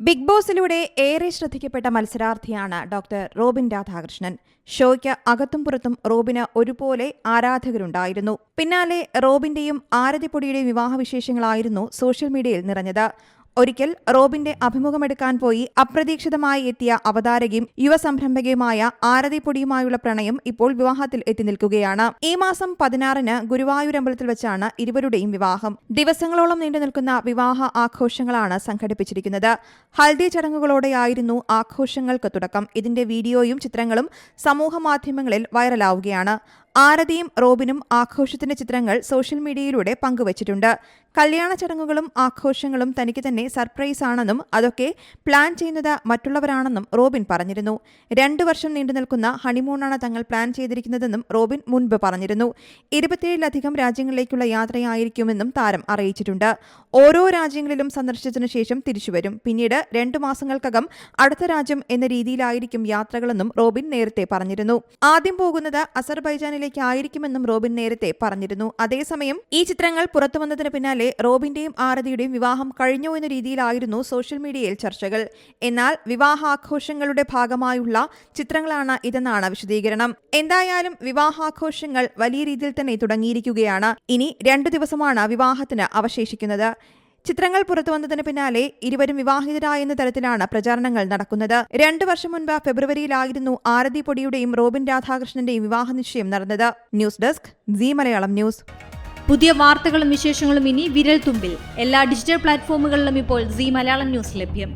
Big ബോസിലൂടെ ഏറെ ശ്രദ്ധിക്കപ്പെട്ട മത്സരാർത്ഥിയാണ് doctor Robin Radhakrishnan. ഷോയ്ക്ക് അകത്തും പുറത്തും റോബിന് ഒരുപോലെ ആരാധകരുണ്ടായിരുന്നു. പിന്നാലെ റോബിന്റെയും ആരതിപ്പൊടിയുടെയും വിവാഹവിശേഷങ്ങളായിരുന്നു സോഷ്യൽ മീഡിയയിൽ നിറഞ്ഞത്. ഒരിക്കൽ റോബിന്റെ അഭിമുഖമെടുക്കാൻ പോയി അപ്രതീക്ഷിതമായി എത്തിയ അവതാരകയും യുവസംരംഭകയുമായ ആരതിപ്പൊടിയുമായുള്ള പ്രണയം ഇപ്പോൾ വിവാഹത്തിൽ എത്തി നിൽക്കുകയാണ്. ഈ മാസം 16-ന് ഗുരുവായൂർ അമ്പലത്തിൽ വെച്ചാണ് ഇരുവരുടെയും വിവാഹം. ദിവസങ്ങളോളം നീണ്ടുനിൽക്കുന്ന വിവാഹ ആഘോഷങ്ങളാണ് സംഘടിപ്പിച്ചിരിക്കുന്നത്. ഹൽദി ചടങ്ങുകളോടെയായിരുന്നു ആഘോഷങ്ങൾക്ക് തുടക്കം. ഇതിന്റെ വീഡിയോയും ചിത്രങ്ങളും സമൂഹമാധ്യമങ്ങളിൽ വൈറലാവുകയാണ്. ആരതിയും റോബിനും ആഘോഷത്തിന്റെ ചിത്രങ്ങൾ സോഷ്യൽ മീഡിയയിലൂടെ പങ്കുവച്ചിട്ടുണ്ട്. കല്യാണ ചടങ്ങുകളും ആഘോഷങ്ങളും തനിക്ക് തന്നെ സർപ്രൈസ് ആണെന്നും അതൊക്കെ പ്ലാൻ ചെയ്യുന്നത് മറ്റുള്ളവരാണെന്നും റോബിൻ പറഞ്ഞിരുന്നു. 2 വർഷം നീണ്ടുനിൽക്കുന്ന ഹണിമൂണാണ് തങ്ങൾ പ്ലാൻ ചെയ്തിരിക്കുന്നതെന്നും റോബിൻ മുൻപ് പറഞ്ഞിരുന്നു. 27-ലധികം രാജ്യങ്ങളിലേക്കുള്ള യാത്രയായിരിക്കുമെന്നും താരം അറിയിച്ചിട്ടുണ്ട്. ഓരോ രാജ്യങ്ങളിലും സന്ദർശിച്ചതിനു ശേഷം തിരിച്ചുവരും. പിന്നീട് 2 മാസങ്ങൾക്കകം അടുത്ത രാജ്യം എന്ന രീതിയിലായിരിക്കും യാത്രകളെന്നും റോബിൻ നേരത്തെ പറഞ്ഞിരുന്നു. ആദ്യം പോകുന്നത് അസർബൈജാനിലേക്കായിരിക്കുമെന്നും റോബിൻ നേരത്തെ പറഞ്ഞിരുന്നു. അതേസമയം ഈ ചിത്രങ്ങൾ പുറത്തുവന്നതിന് പിന്നാലെ റോബിന്റെയും ആരതിയുടെയും വിവാഹം കഴിഞ്ഞോ എന്ന രീതിയിലായിരുന്നു സോഷ്യൽ മീഡിയയിൽ ചർച്ചകൾ. എന്നാൽ വിവാഹാഘോഷങ്ങളുടെ ഭാഗമായുള്ള ചിത്രങ്ങളാണ് ഇതെന്നാണ് വിശദീകരണം. എന്തായാലും വിവാഹാഘോഷങ്ങൾ വലിയ രീതിയിൽ തന്നെ തുടങ്ങിയിരിക്കുകയാണ്. ഇനി 2 ദിവസമാണ് വിവാഹത്തിന് അവശേഷിക്കുന്നത്. ചിത്രങ്ങൾ പുറത്തുവന്നതിന് പിന്നാലെ ഇരുവരും വിവാഹിതരായെന്ന തരത്തിലാണ് പ്രചാരണങ്ങൾ നടക്കുന്നത്. 2 വർഷം മുൻപ് ഫെബ്രുവരിയിലായിരുന്നു ആരതി പൊടിയുടെയും റോബിൻ രാധാകൃഷ്ണന്റെയും വിവാഹ നിശ്ചയം നടന്നത്. News desk Zee Malayalam news. പുതിയ വാർത്തകളും വിശേഷങ്ങളും ഇനി വിരൽ തുമ്പിൽ. എല്ലാ ഡിജിറ്റൽ പ്ലാറ്റ്ഫോമുകളിലും ഇപ്പോൾ സീ മലയാളം ന്യൂസ് ലഭ്യം.